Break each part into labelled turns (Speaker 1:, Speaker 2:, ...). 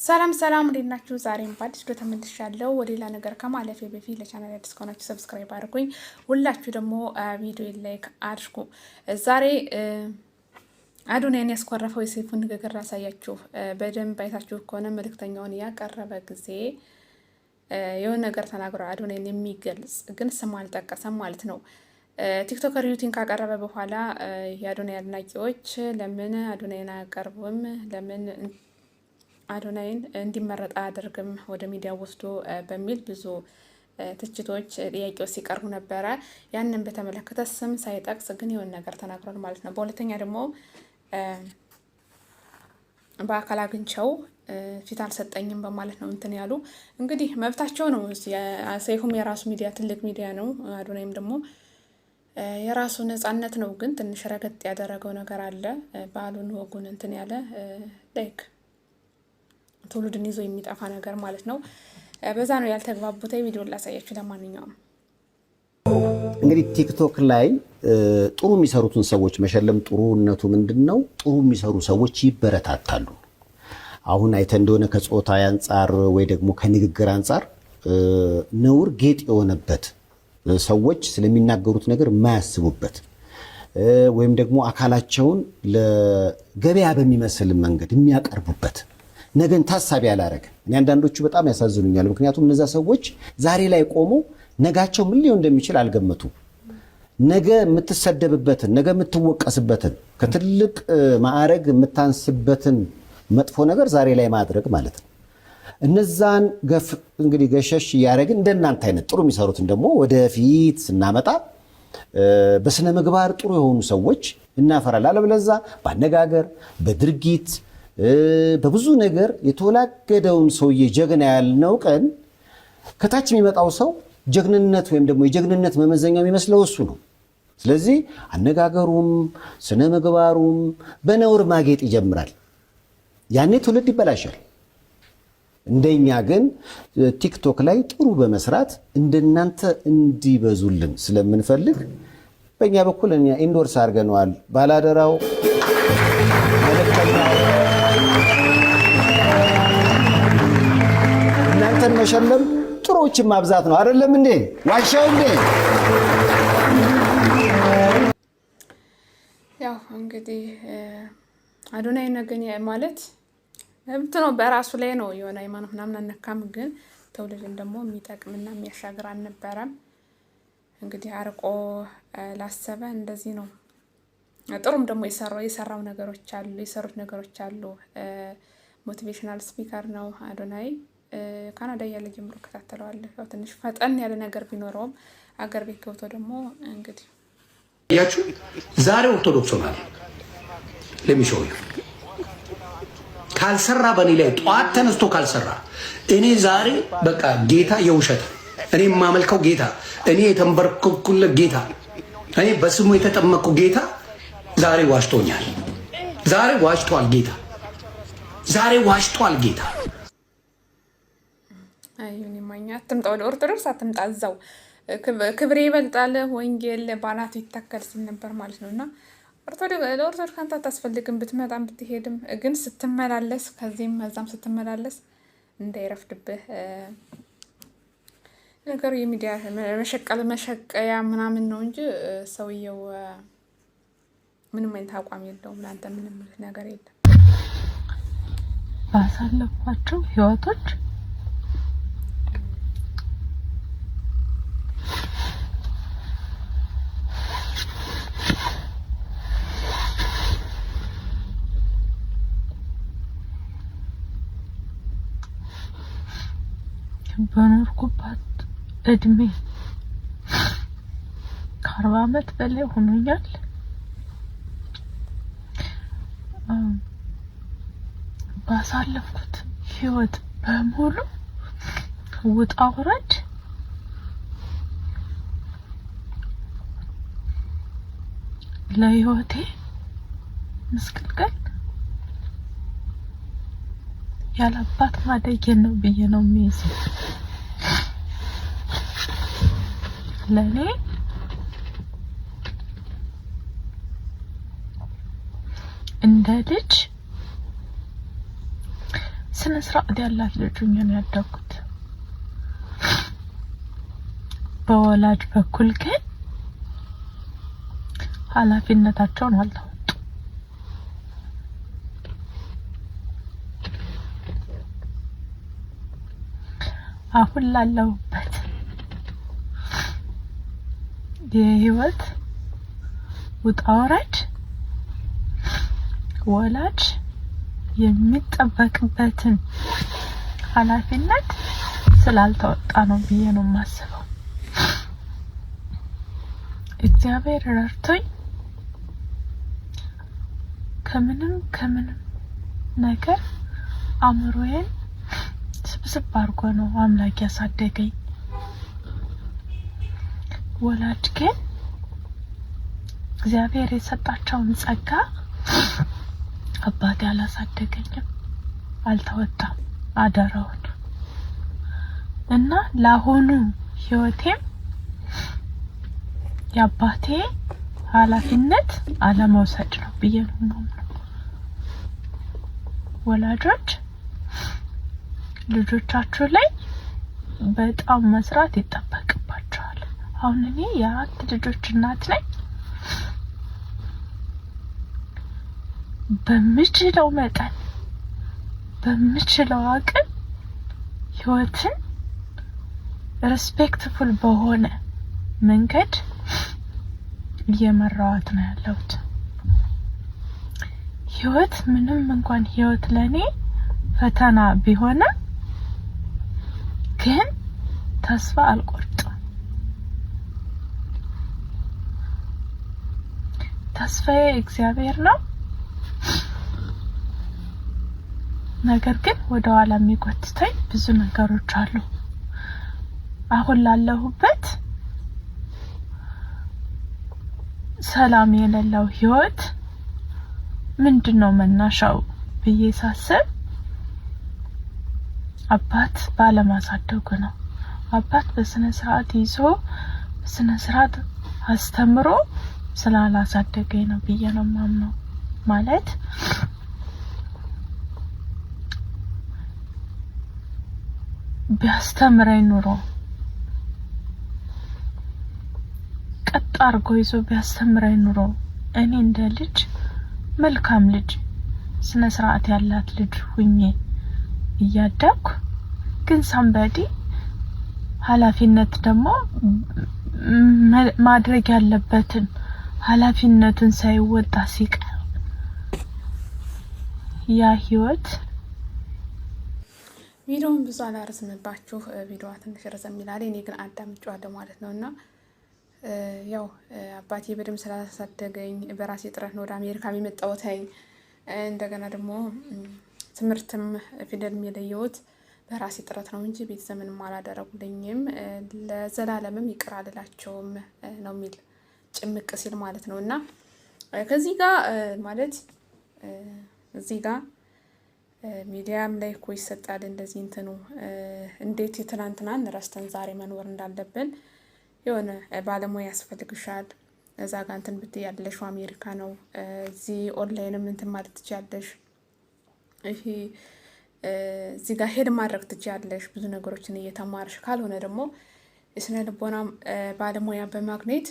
Speaker 1: ሰላም ሰላም እንዴት ናችሁ? ዛሬም በአዲስ ቪዲዮ ተመልሻለሁ። ወደ ሌላ ነገር ከማለፌ በፊት ለቻናል አዲስ ከሆናችሁ ሰብስክራይብ አድርጉኝ። ሁላችሁ ደግሞ ቪዲዮ ላይክ አድርጉ። ዛሬ አዶናይን ያስኮረፈው የሰይፉን ንግግር ላሳያችሁ። በደንብ አይታችሁ ከሆነ መልእክተኛውን ያቀረበ ጊዜ የሆነ ነገር ተናግሮ አዶናይን የሚገልጽ ግን ስም አልጠቀሰም ማለት ነው። ቲክቶከር ዩቲን ካቀረበ በኋላ የአዶናይ አድናቂዎች ለምን አዶናይን አያቀርቡም? ለምን አዶናይን እንዲመረጥ አያደርግም ወደ ሚዲያ ወስዶ በሚል ብዙ ትችቶች፣ ጥያቄዎች ሲቀርቡ ነበረ። ያንን በተመለከተ ስም ሳይጠቅስ ግን የሆነ ነገር ተናግሯል ማለት ነው። በሁለተኛ ደግሞ በአካል አግኝቸው ፊት አልሰጠኝም በማለት ነው እንትን ያሉ። እንግዲህ መብታቸው ነው። ሰይፉም የራሱ ሚዲያ ትልቅ ሚዲያ ነው። አዶናይም ደግሞ የራሱ ነጻነት ነው። ግን ትንሽ ረገጥ ያደረገው ነገር አለ። ባህሉን ወጉን እንትን ያለ ላይክ ትውልድን ይዞ የሚጠፋ ነገር ማለት ነው። በዛ ነው ያልተግባቡት። ቪዲዮ ላሳያችሁ። ለማንኛውም
Speaker 2: እንግዲህ ቲክቶክ ላይ ጥሩ የሚሰሩትን ሰዎች መሸለም ጥሩነቱ ምንድነው? ጥሩ የሚሰሩ ሰዎች ይበረታታሉ። አሁን አይተ እንደሆነ ከጾታ አንፃር ወይ ደግሞ ከንግግር አንፃር ነውር ጌጥ የሆነበት ሰዎች ስለሚናገሩት ነገር የማያስቡበት ወይም ደግሞ አካላቸውን ለገበያ በሚመስል መንገድ የሚያቀርቡበት ነገን ታሳቢ ያላረገ እኔ አንዳንዶቹ በጣም ያሳዝኑኛል። ምክንያቱም እነዛ ሰዎች ዛሬ ላይ ቆመው ነጋቸው ምን ሊሆን እንደሚችል አልገመቱም። ነገ የምትሰደብበትን፣ ነገ የምትወቀስበትን፣ ከትልቅ ማዕረግ የምታንስበትን መጥፎ ነገር ዛሬ ላይ ማድረግ ማለት ነው። እነዛን እንግዲህ ገሸሽ እያደረግን እንደናንተ አይነት ጥሩ የሚሰሩትን ደግሞ ወደፊት ስናመጣ በስነ ምግባር ጥሩ የሆኑ ሰዎች እናፈራለን። አለበለዚያ በአነጋገር በድርጊት በብዙ ነገር የተወላገደውን ሰውዬ ጀግና ያልነው ቀን ከታች የሚመጣው ሰው ጀግንነት ወይም ደግሞ የጀግንነት መመዘኛ የሚመስለው እሱ ነው። ስለዚህ አነጋገሩም ስነ ምግባሩም በነውር ማጌጥ ይጀምራል። ያኔ ትውልድ ይበላሻል። እንደኛ ግን ቲክቶክ ላይ ጥሩ በመስራት እንደናንተ እንዲበዙልን ስለምንፈልግ በእኛ በኩል እኛ ኢንዶርስ አድርገነዋል። ባላደራው እናንተን መሸለም ጥሩዎችን ማብዛት ነው። አይደለም እንዴ? ዋሻው እንዴ?
Speaker 1: ያው እንግዲህ አዶናይ ነገኝ ማለት መብት ነው፣ በራሱ ላይ ነው። የሆነ ሃይማኖት ምናምን አነካም፣ ግን ትውልድን ደግሞ የሚጠቅምና የሚያሻግር አልነበረም። እንግዲህ አርቆ ላሰበ እንደዚህ ነው። ጥሩም ደግሞ የሰራው ነገሮች አሉ፣ የሰሩት ነገሮች አሉ። ሞቲቬሽናል ስፒከር ነው አዶናይ። ካናዳ ያለ ጀምሮ ከታተለዋለሁ። ያው ትንሽ ፈጠን ያለ ነገር ቢኖረውም አገር ቤት ገብቶ ደግሞ እንግዲህ
Speaker 3: ያችሁ ዛሬ ኦርቶዶክስ ሆናል ለሚሾው ካልሰራ በኔ ላይ ጧት ተነስቶ ካልሰራ እኔ ዛሬ በቃ ጌታ የውሸት እኔ የማመልከው ጌታ እኔ የተንበረከኩለት ጌታ እኔ በስሙ የተጠመቅኩ ጌታ ዛሬ ዋሽቶኛል። ዛሬ ዋሽቷል ጌታ። ዛሬ ዋሽቷል ጌታ።
Speaker 1: አይሁን ማኛ አትምጣ፣ ወደ ኦርቶዶክስ አትምጣ። እዛው ክብሬ ይበልጣል ወንጌል ባናቱ ይተከል ሲል ነበር ማለት ነውና ለኦርቶዶክስ አንተ አታስፈልግም፣ ብትመጣም ብትሄድም። ግን ስትመላለስ ከዚህም እዛም ስትመላለስ እንዳይረፍድብህ ነገሩ የሚዲያ መሸቀያ ምናምን ነው እንጂ ሰውየው ምንም አይነት አቋም የለውም። ለአንተ ምንም ነገር የለም።
Speaker 4: ባሳለፏቸው ህይወቶች በኖርኩባት እድሜ ከ40 ዓመት በላይ ሆኖኛል። ባሳለፍኩት ህይወት በሙሉ ውጣ ውረድ ለህይወቴ ምስቅልቅል ያለባት ማደጌን ነው ብዬ ነው የሚይዘው። ለኔ እንደ ልጅ ስነ ስርዓት ያላት ልጅ ነው ያደግኩት። በወላጅ በኩል ግን ኃላፊነታቸውን አልተወጡ። አሁን ላለሁበት የህይወት ውጣ ውረድ ወላጅ የሚጠበቅበትን ኃላፊነት ስላልተወጣ ነው ብዬ ነው የማስበው። እግዚአብሔር ረድቶኝ ከምንም ነገር አእምሮዬን ስብስብ አድርጎ ነው አምላክ ያሳደገኝ። ወላጅ ግን እግዚአብሔር የሰጣቸውን ጸጋ አባቴ አላሳደገኝም፣ አልተወጣም አደራውን እና ለአሁኑ ህይወቴም የአባቴ ኃላፊነት አለመውሰድ ነው ብዬ ነው የማምነው። ወላጆች ልጆቻችሁ ላይ በጣም መስራት ይጠበቅባቸዋል። አሁን እኔ የአራት ልጆች እናት ነኝ። በምችለው መጠን በምችለው አቅም ህይወትን ሪስፔክትፉል በሆነ መንገድ እየመራዋት ነው ያለሁት። ህይወት ምንም እንኳን ህይወት ለኔ ፈተና ቢሆንም ግን ተስፋ አልቆርጥም። ተስፋዬ እግዚአብሔር ነው። ነገር ግን ወደ ኋላ የሚጎትተኝ ብዙ ነገሮች አሉ። አሁን ላለሁበት ሰላም የሌለው ህይወት ምንድነው መናሻው ብዬ ሳስብ አባት ባለማሳደጉ ነው። አባት በስነ ስርዓት ይዞ በስነ ስርዓት አስተምሮ ስላላሳደገኝ ነው ብዬ ነው የማምነው። ማለት ቢያስተምረኝ ኑሮ ቀጥ አድርጎ ይዞ ቢያስተምረኝ ኑሮ እኔ እንደ ልጅ መልካም ልጅ ስነ ስርዓት ያላት ልጅ ሁኜ እያደኩ ግን ሳምባዲ ኃላፊነት ደግሞ ማድረግ ያለበትን ኃላፊነቱን ሳይወጣ ሲቀር ያ ህይወት
Speaker 1: ቪዲዮውን ብዙ አላረዝምባችሁ። ቪዲዮዋ ትንሽ ረዘም ይላል። እኔ ግን አዳምጫለሁ ማለት ነውና ያው አባቴ በደም ስላሳደገኝ በራሴ ጥረት ነው ወደ አሜሪካ የመጣሁት። እንደገና ደግሞ ትምህርትም ፊደል የለየሁት በራሴ ጥረት ነው እንጂ ቤተሰብ ምንም አላደረጉልኝም። ለዘላለምም ይቅር አልላቸውም ነው የሚል ጭምቅ ሲል ማለት ነው። እና ከዚህ ጋር ማለት እዚህ ጋር ሚዲያም ላይ እኮ ይሰጣል እንደዚህ እንትኑ እንዴት የትናንትናን ረስተን ዛሬ መኖር እንዳለብን የሆነ ባለሙያ ያስፈልግሻል። እዛ ጋር እንትን ብትያለሽ አሜሪካ ነው፣ እዚህ ኦንላይንም እንትን ማለት ትችያለሽ፣ ይሄ እዚህ ጋር ሄድ ማድረግ ትችያለሽ፣ ብዙ ነገሮችን እየተማርሽ ካልሆነ ደግሞ የስነ ልቦና ባለሙያ በማግኘት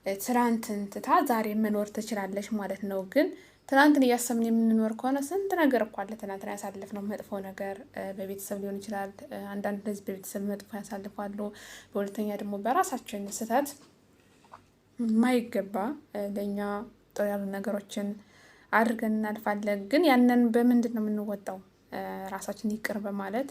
Speaker 1: ትናንትን ትታ ዛሬ መኖር ትችላለሽ ማለት ነው። ግን ትናንትን እያሰብን የምንኖር ከሆነ ስንት ነገር እኮ አለ። ትናንትን ያሳለፍነው መጥፎ ነገር በቤተሰብ ሊሆን ይችላል። አንዳንድ እንደዚህ በቤተሰብ መጥፎ ያሳልፋሉ። በሁለተኛ ደግሞ በራሳችን ስህተት የማይገባ ለእኛ ጥሩ ያሉ ነገሮችን አድርገን እናልፋለን። ግን ያንን በምንድን ነው የምንወጣው? ራሳችን ይቅር በማለት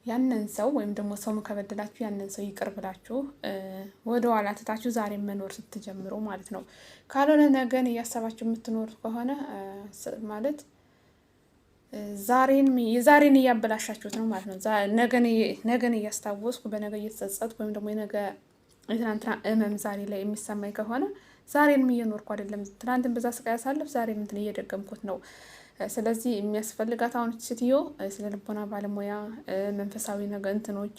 Speaker 1: ያንን ሰው ወይም ደግሞ ሰው ከበደላችሁ ያንን ሰው ይቅር ብላችሁ ወደ ኋላ ትታችሁ ዛሬ መኖር ስትጀምሩ ማለት ነው። ካልሆነ ነገን እያሰባችሁ የምትኖሩት ከሆነ ማለት ዛሬን እያበላሻችሁት ነው ማለት ነው። ነገን እያስታወስኩ በነገ እየተጸጸትኩ ወይም ደግሞ የትናንትና እመም ዛሬ ላይ የሚሰማኝ ከሆነ ዛሬንም እየኖርኩ አይደለም። ትናንትን በዛ ስቃይ ያሳልፍ ዛሬ እንትን እየደገምኩት ነው። ስለዚህ የሚያስፈልጋት አሁን ሴትዮ ስለ ልቦና ባለሙያ፣ መንፈሳዊ ነገር እንትኖች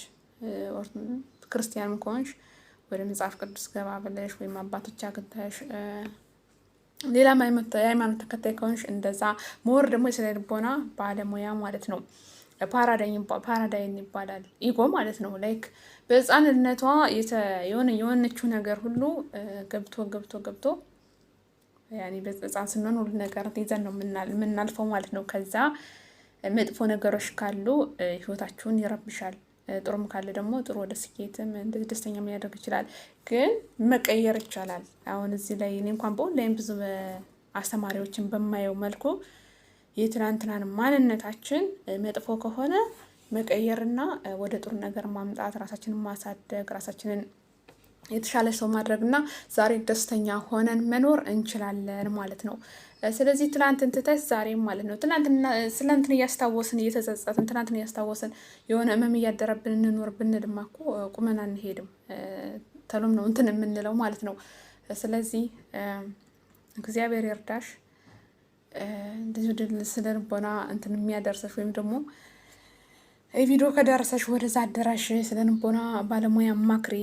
Speaker 1: ክርስቲያንም ከሆንሽ ወደ መጽሐፍ ቅዱስ ገባ ብለሽ ወይም አባቶች አግኝተሽ ሌላም የሃይማኖት ተከታይ ከሆንሽ እንደዛ ሞር ደግሞ የስነ ልቦና ባለሙያ ማለት ነው። ፓራዳይን ይባላል ኢጎ ማለት ነው። ላይክ በህፃንነቷ የሆነችው ነገር ሁሉ ገብቶ ያኔ በህፃን ስንሆን ሁሉ ነገር ይዘን ነው የምናልፈው ማለት ነው። ከዛ መጥፎ ነገሮች ካሉ ህይወታችሁን ይረብሻል። ጥሩም ካለ ደግሞ ጥሩ ወደ ስኬትም እንደዚህ ደስተኛ የሚያደርግ ይችላል። ግን መቀየር ይቻላል። አሁን እዚህ ላይ እኔ እንኳን በኦንላይን ብዙ አስተማሪዎችን በማየው መልኩ የትናንትናን ማንነታችን መጥፎ ከሆነ መቀየርና ወደ ጥሩ ነገር ማምጣት፣ ራሳችንን ማሳደግ፣ ራሳችንን የተሻለ ሰው ማድረግና ዛሬ ደስተኛ ሆነን መኖር እንችላለን ማለት ነው። ስለዚህ ትናንትን ትተሽ ዛሬም ማለት ነው ትናንትን እያስታወስን እየተጸጸትን ትናንትን እያስታወስን የሆነ ህመም እያደረብን እንኖር ብንልማ እኮ ቁመን አንሄድም። ተሎም ነው እንትን የምንለው ማለት ነው። ስለዚህ እግዚአብሔር ይርዳሽ። እንደዚህ ድል ስለ ልቦና እንትን የሚያደርሰሽ ወይም ደግሞ ቪዲዮ ከደረሰሽ ወደዛ አደራሽ ስለ ልቦና ባለሙያ ማክሪ።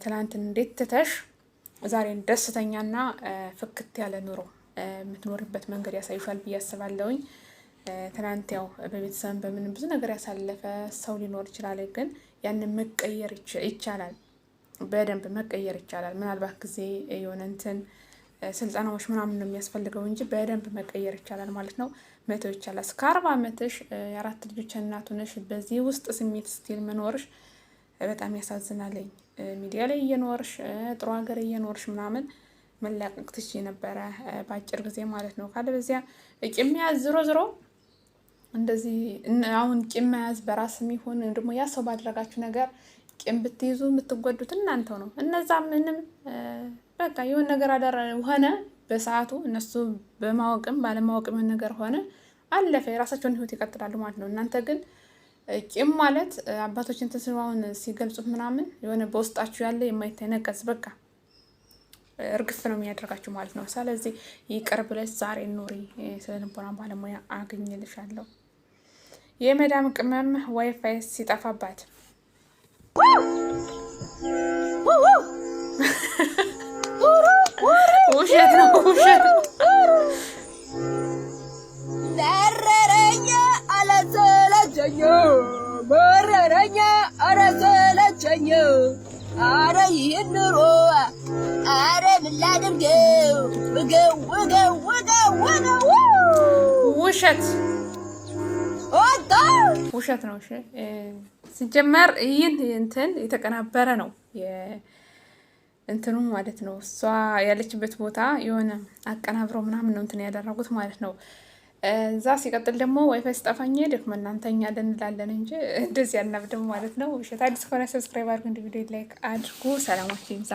Speaker 1: ትናንትን እንዴት ትተሽ ዛሬን ደስተኛና ፍክት ያለ ኑሮ የምትኖርበት መንገድ ያሳይሻል ብዬ አስባለሁኝ። ትናንት ያው በቤተሰብ በምንም ብዙ ነገር ያሳለፈ ሰው ሊኖር ይችላል፣ ግን ያንን መቀየር ይቻላል። በደንብ መቀየር ይቻላል። ምናልባት ጊዜ የሆነ እንትን ስልጠናዎች ምናምን ነው የሚያስፈልገው እንጂ በደንብ መቀየር ይቻላል ማለት ነው። መተው ይቻላል። እስከ 40 ዓመትሽ የአራት ልጆች እናቱ ነሽ። በዚህ ውስጥ ስሜት ስቲል መኖርሽ በጣም ያሳዝናለኝ። ሚዲያ ላይ እየኖርሽ ጥሩ ሀገር እየኖርሽ ምናምን መላቀቅ ትችይ ነበረ በአጭር ጊዜ ማለት ነው። ካለ በዚያ ቂም መያዝ ዝሮ እንደዚህ አሁን ቂም መያዝ በራስ የሚሆን ደግሞ ያ ሰው ባደረጋችሁ ነገር ቂም ብትይዙ የምትጎዱት እናንተው ነው። እነዛ ምንም በቃ የሆነ ነገር ሆነ በሰዓቱ እነሱ በማወቅም ባለማወቅም ነገር ሆነ አለፈ፣ የራሳቸውን ህይወት ይቀጥላሉ ማለት ነው። እናንተ ግን ቂም ማለት አባቶችን ተስዋውን ሲገልጹት ምናምን የሆነ በውስጣችሁ ያለ የማይታይ ነቀዝ በቃ እርግፍ ነው የሚያደርጋችሁ ማለት ነው። ስለዚህ ይቅር ብለሽ ዛሬ ኑሪ። ስለ ልቦና ባለሙያ አገኝልሻለሁ። የመዳም ቅመም ዋይፋይ ሲጠፋባት ውሸት ነው
Speaker 5: መረረኛ አላሰለቸኝ መረረኛ አላሰለቸኝ አረ ይህን ኑሮ አረ ምን ላድርገው ወገው
Speaker 1: ውሸት ነው። ሲጀመር ይህን እንትን የተቀናበረ ነው እንትኑ ማለት ነው። እሷ ያለችበት ቦታ የሆነ አቀናብረው ምናምን ነው እንትን ያደረጉት ማለት ነው። እዛ ሲቀጥል ደግሞ ዋይፋይ ስጠፋኝ ደክመን እናንተኛ እንላለን እንጂ እንደዚህ ያናብድም ማለት ነው። ውሸት። አዲስ ከሆነ ሰብስክራይብ አድርጉ፣ ቪዲዮ ላይክ አድርጉ። ሰላማችሁ ይብዛ።